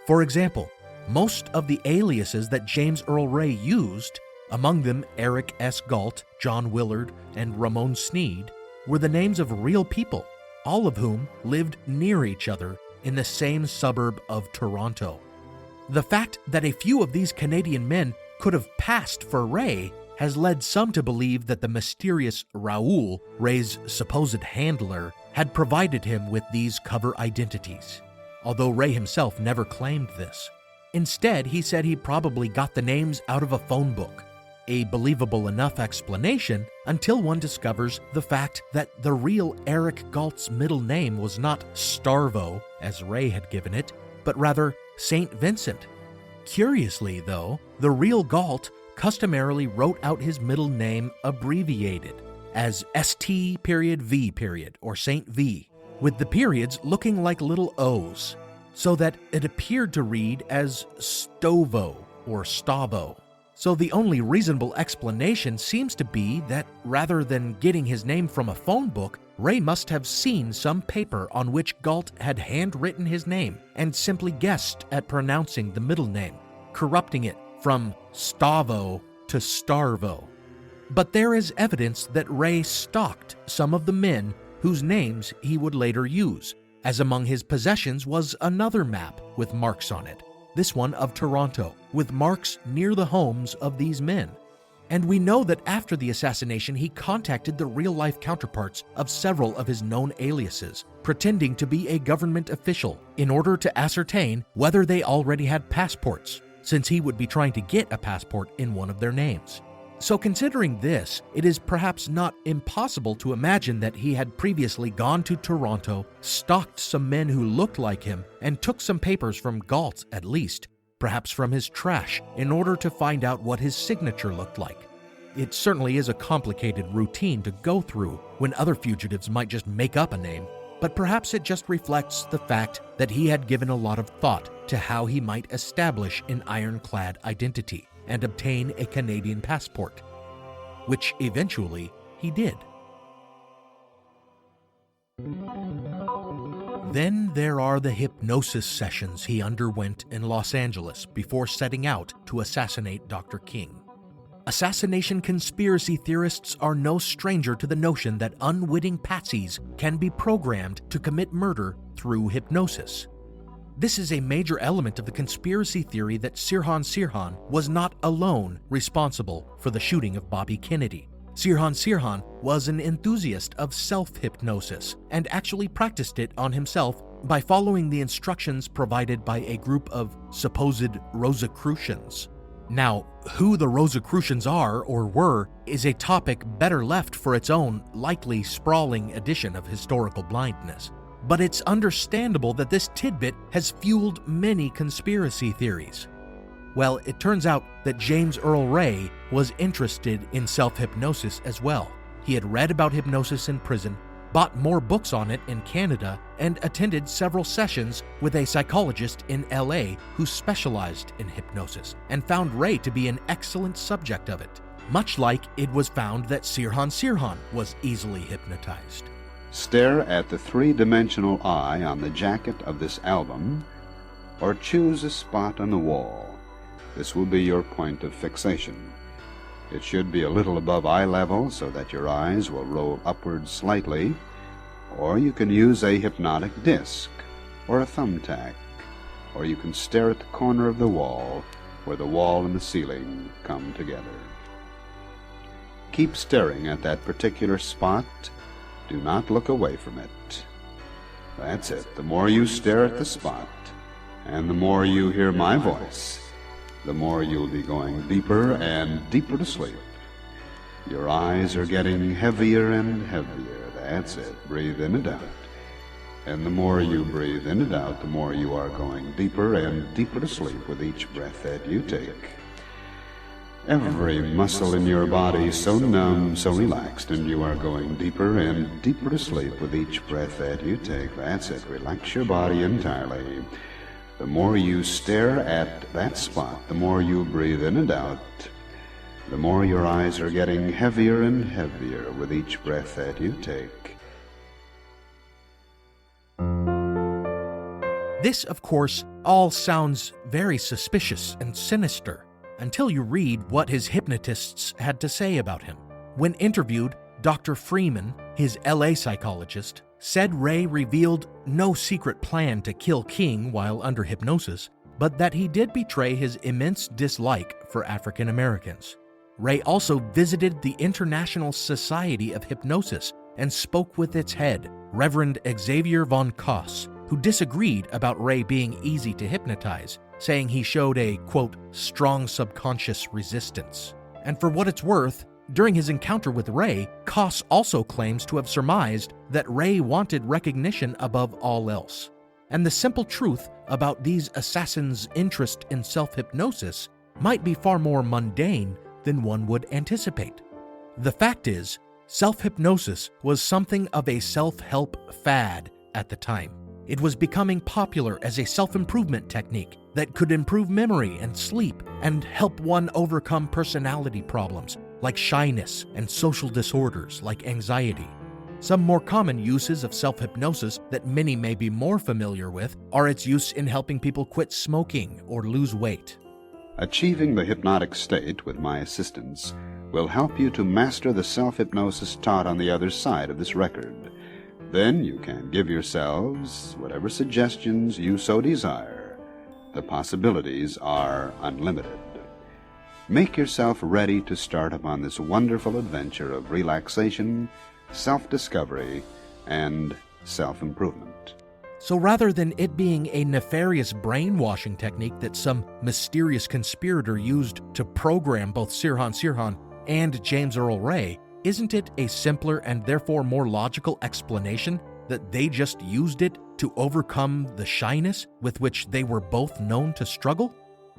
For example, most of the aliases that James Earl Ray used, among them Eric S. Galt, John Willard, and Ramon Sneed, were the names of real people, all of whom lived near each other in the same suburb of Toronto. The fact that a few of these Canadian men could have passed for Ray has led some to believe that the mysterious Raoul, Ray's supposed handler, had provided him with these cover identities, although Ray himself never claimed this. Instead, he said he probably got the names out of a phone book, a believable enough explanation until one discovers the fact that the real Eric Galt's middle name was not Starvo, as Ray had given it, but rather St. Vincent. Curiously, though, the real Galt customarily wrote out his middle name abbreviated as St.V. or St. V, with the periods looking like little O's, so that it appeared to read as Stovo or Stavo. So the only reasonable explanation seems to be that rather than getting his name from a phone book, Ray must have seen some paper on which Galt had handwritten his name and simply guessed at pronouncing the middle name, corrupting it from Stavo to Starvo. But there is evidence that Ray stalked some of the men whose names he would later use, as among his possessions was another map with marks on it, this one of Toronto, with marks near the homes of these men. And we know that after the assassination he contacted the real-life counterparts of several of his known aliases, pretending to be a government official in order to ascertain whether they already had passports, since he would be trying to get a passport in one of their names. So considering this, it is perhaps not impossible to imagine that he had previously gone to Toronto, stalked some men who looked like him, and took some papers from Galt at least, perhaps from his trash, in order to find out what his signature looked like. It certainly is a complicated routine to go through when other fugitives might just make up a name, but perhaps it just reflects the fact that he had given a lot of thought to how he might establish an ironclad identity and obtain a Canadian passport, which eventually he did. Then there are the hypnosis sessions he underwent in Los Angeles before setting out to assassinate Dr. King. Assassination conspiracy theorists are no stranger to the notion that unwitting patsies can be programmed to commit murder through hypnosis. This is a major element of the conspiracy theory that Sirhan Sirhan was not alone responsible for the shooting of Bobby Kennedy. Sirhan Sirhan was an enthusiast of self-hypnosis and actually practiced it on himself by following the instructions provided by a group of supposed Rosicrucians. Now, who the Rosicrucians are or were is a topic better left for its own, likely sprawling edition of Historical Blindness. But it's understandable that this tidbit has fueled many conspiracy theories. Well, it turns out that James Earl Ray was interested in self-hypnosis as well. He had read about hypnosis in prison, bought more books on it in Canada, and attended several sessions with a psychologist in LA who specialized in hypnosis, and found Ray to be an excellent subject of it, much like it was found that Sirhan Sirhan was easily hypnotized. Stare at the three-dimensional eye on the jacket of this album, or choose a spot on the wall. This will be your point of fixation. It should be a little above eye level so that your eyes will roll upward slightly, or you can use a hypnotic disc or a thumbtack, or you can stare at the corner of the wall where the wall and the ceiling come together. Keep staring at that particular spot. Do not look away from it. That's it. The more you stare at the spot, and the more you hear my voice, the more you'll be going deeper and deeper to sleep. Your eyes are getting heavier and heavier. That's it. Breathe in and out. And the more you breathe in and out, the more you are going deeper and deeper to sleep with each breath that you take. Every muscle in your body so numb, so relaxed, and you are going deeper and deeper to sleep with each breath that you take. That's it. Relax your body entirely. The more you stare at that spot, the more you breathe in and out, the more your eyes are getting heavier and heavier with each breath that you take. This, of course, all sounds very suspicious and sinister until you read what his hypnotists had to say about him. When interviewed, Dr. Freeman, his LA psychologist, said Ray revealed no secret plan to kill King while under hypnosis, but that he did betray his immense dislike for African Americans. Ray also visited the International Society of Hypnosis and spoke with its head, Reverend Xavier von Koss, who disagreed about Ray being easy to hypnotize, saying he showed a, quote, strong subconscious resistance. And for what it's worth, during his encounter with Ray, Koss also claims to have surmised that Ray wanted recognition above all else. And the simple truth about these assassins' interest in self-hypnosis might be far more mundane than one would anticipate. The fact is, self-hypnosis was something of a self-help fad at the time. It was becoming popular as a self-improvement technique that could improve memory and sleep and help one overcome personality problems like shyness and social disorders like anxiety. Some more common uses of self-hypnosis that many may be more familiar with are its use in helping people quit smoking or lose weight. Achieving the hypnotic state with my assistance will help you to master the self-hypnosis taught on the other side of this record. Then you can give yourselves whatever suggestions you so desire. The possibilities are unlimited. Make yourself ready to start upon this wonderful adventure of relaxation, self-discovery, and self-improvement. So rather than it being a nefarious brainwashing technique that some mysterious conspirator used to program both Sirhan Sirhan and James Earl Ray, isn't it a simpler and therefore more logical explanation that they just used it to overcome the shyness with which they were both known to struggle?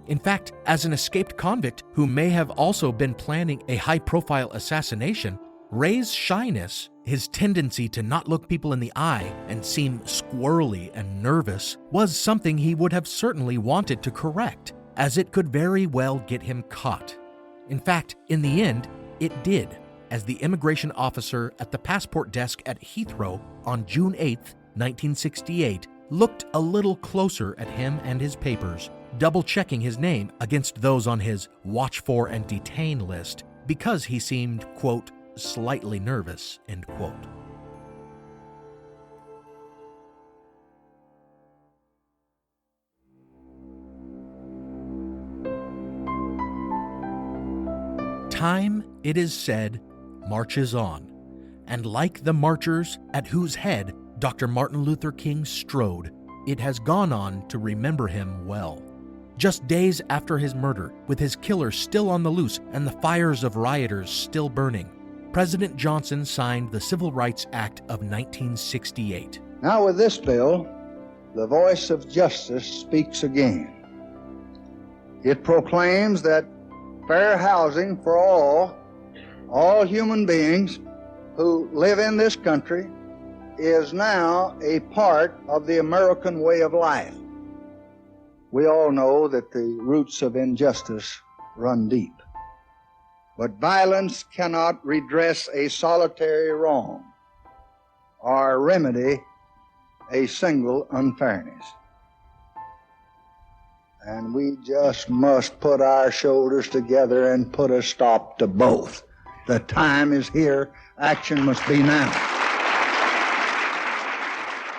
In fact, as an escaped convict who may have also been planning a high-profile assassination, Ray's shyness, his tendency to not look people in the eye and seem squirrely and nervous, was something he would have certainly wanted to correct, as it could very well get him caught. In fact, in the end, it did, as the immigration officer at the passport desk at Heathrow on June 8, 1968, looked a little closer at him and his papers, double-checking his name against those on his watch for and detain list because he seemed, quote, slightly nervous, end quote. Time, it is said, marches on, and like the marchers at whose head Dr. Martin Luther King strode, it has gone on to remember him well. Just days after his murder, with his killer still on the loose and the fires of rioters still burning, President Johnson signed the Civil Rights Act of 1968. Now with this bill, the voice of justice speaks again. It proclaims that fair housing for all human beings who live in this country is now a part of the American way of life. We all know that the roots of injustice run deep, but violence cannot redress a solitary wrong or remedy a single unfairness. And we just must put our shoulders together and put a stop to both. The time is here. Action must be now.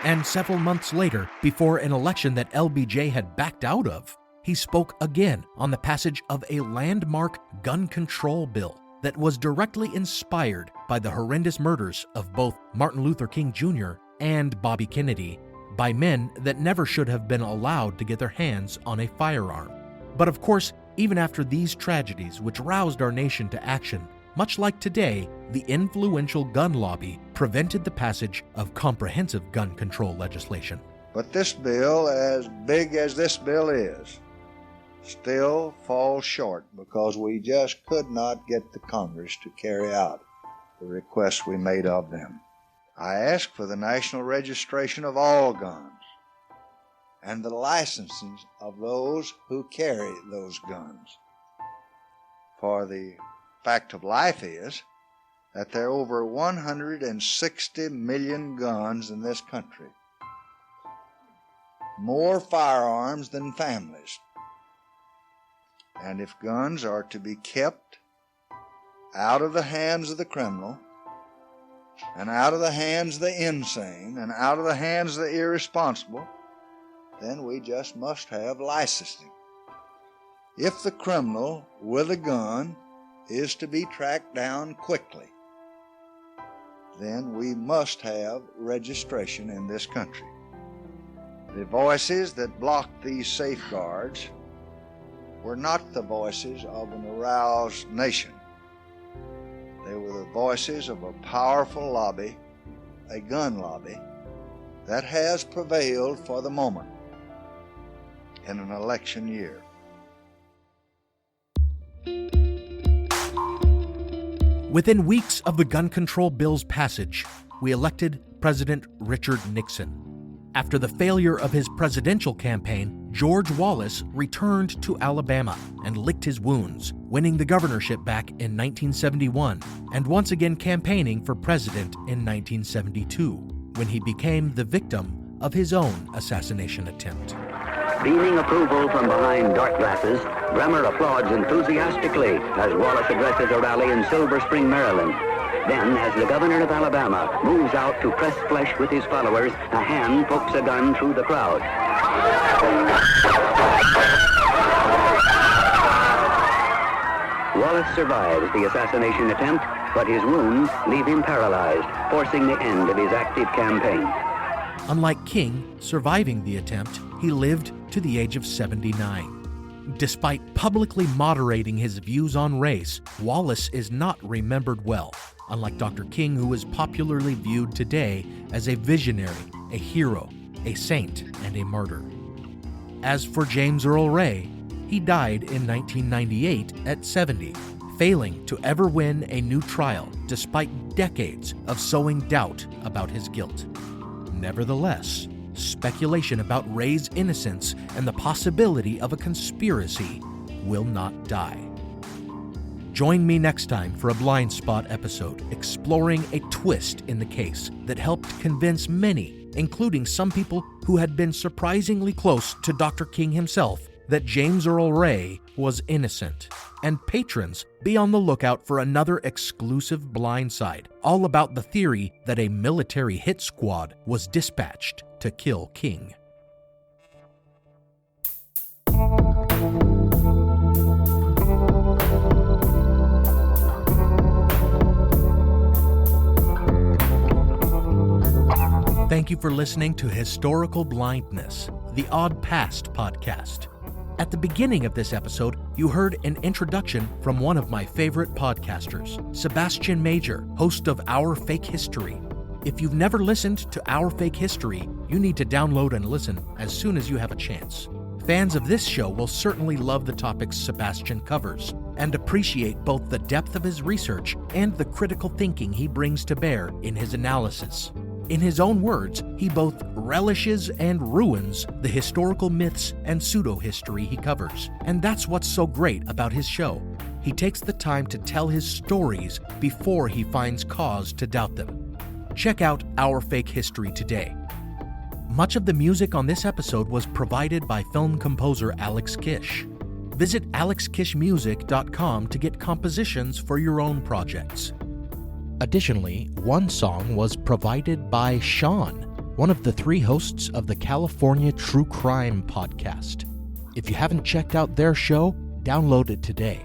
And several months later, before an election that LBJ had backed out of, he spoke again on the passage of a landmark gun control bill that was directly inspired by the horrendous murders of both Martin Luther King Jr. and Bobby Kennedy by men that never should have been allowed to get their hands on a firearm. But of course, even after these tragedies which roused our nation to action, much like today, the influential gun lobby prevented the passage of comprehensive gun control legislation. But this bill, as big as this bill is, still falls short because we just could not get the Congress to carry out the requests we made of them. I asked for the national registration of all guns and the licensing of those who carry those guns. For the fact of life is that there are over 160 million guns in this country, more firearms than families. And if guns are to be kept out of the hands of the criminal, and out of the hands of the insane, and out of the hands of the irresponsible, then we just must have licensing. If the criminal with a gun is to be tracked down quickly, then we must have registration in this country. The voices that blocked these safeguards were not the voices of an aroused nation. They were the voices of a powerful lobby, a gun lobby, that has prevailed for the moment in an election year. Within weeks of the gun control bill's passage, we elected President Richard Nixon. After the failure of his presidential campaign, George Wallace returned to Alabama and licked his wounds, winning the governorship back in 1971 and once again campaigning for president in 1972, when he became the victim of his own assassination attempt. Beaming approval from behind dark glasses, Bremer applauds enthusiastically as Wallace addresses a rally in Silver Spring, Maryland. Then, as the governor of Alabama moves out to press flesh with his followers, a hand pokes a gun through the crowd. Wallace survives the assassination attempt, but his wounds leave him paralyzed, forcing the end of his active campaign. Unlike King, surviving the attempt, he lived to the age of 79. Despite publicly moderating his views on race, Wallace is not remembered well, unlike Dr. King, who is popularly viewed today as a visionary, a hero, a saint, and a martyr. As for James Earl Ray, he died in 1998 at 70, failing to ever win a new trial despite decades of sowing doubt about his guilt. Nevertheless, speculation about Ray's innocence and the possibility of a conspiracy will not die. Join me next time for a Blind Spot episode exploring a twist in the case that helped convince many including some people who had been surprisingly close to Dr. King himself, that James Earl Ray was innocent. And patrons, be on the lookout for another exclusive blindside, all about the theory that a military hit squad was dispatched to kill King. Thank you for listening to Historical Blindness, the Odd Past podcast. At the beginning of this episode, you heard an introduction from one of my favorite podcasters, Sebastian Major, host of Our Fake History. If you've never listened to Our Fake History, you need to download and listen as soon as you have a chance. Fans of this show will certainly love the topics Sebastian covers and appreciate both the depth of his research and the critical thinking he brings to bear in his analysis. In his own words, he both relishes and ruins the historical myths and pseudo-history he covers. And that's what's so great about his show. He takes the time to tell his stories before he finds cause to doubt them. Check out Our Fake History today. Much of the music on this episode was provided by film composer Alex Kish. Visit alexkishmusic.com to get compositions for your own projects. Additionally, one song was provided by Sean, one of the 3 hosts of the California True Crime podcast. If you haven't checked out their show, download it today.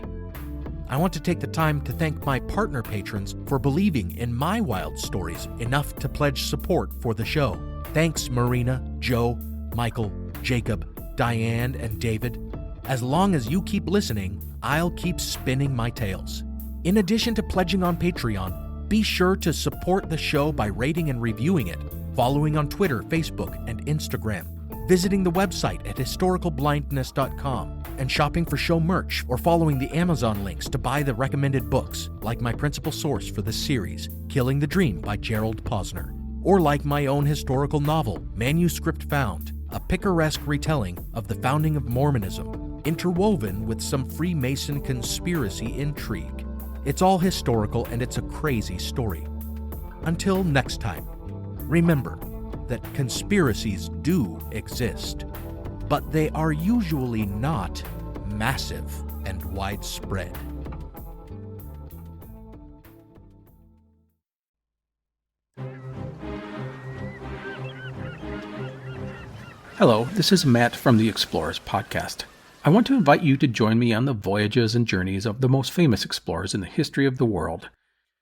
I want to take the time to thank my partner patrons for believing in my wild stories enough to pledge support for the show. Thanks, Marina, Joe, Michael, Jacob, Diane, and David. As long as you keep listening, I'll keep spinning my tales. In addition to pledging on Patreon, be sure to support the show by rating and reviewing it, following on Twitter, Facebook, and Instagram, visiting the website at historicalblindness.com, and shopping for show merch or following the Amazon links to buy the recommended books, like my principal source for this series, Killing the Dream by Gerald Posner, or like my own historical novel, Manuscript Found, a picaresque retelling of the founding of Mormonism, interwoven with some Freemason conspiracy intrigue. It's all historical and it's a crazy story. Until next time, remember that conspiracies do exist, but they are usually not massive and widespread. Hello, this is Matt from the Explorers Podcast. I want to invite you to join me on the voyages and journeys of the most famous explorers in the history of the world.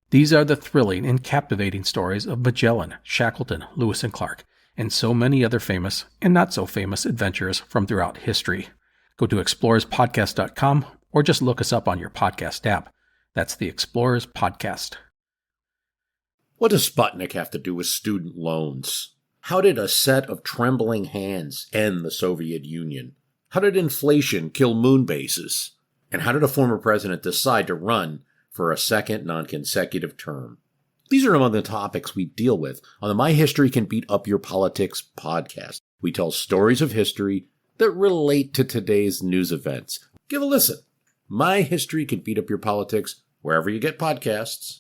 These are the thrilling and captivating stories of Magellan, Shackleton, Lewis and Clark, and so many other famous and not so famous adventurers from throughout history. Go to explorerspodcast.com or just look us up on your podcast app. That's the Explorers Podcast. What does Sputnik have to do with student loans? How did a set of trembling hands end the Soviet Union? How did inflation kill moon bases? And how did a former president decide to run for a second non-consecutive term? These are among the topics we deal with on the My History Can Beat Up Your Politics podcast. We tell stories of history that relate to today's news events. Give a listen. My History Can Beat Up Your Politics wherever you get podcasts.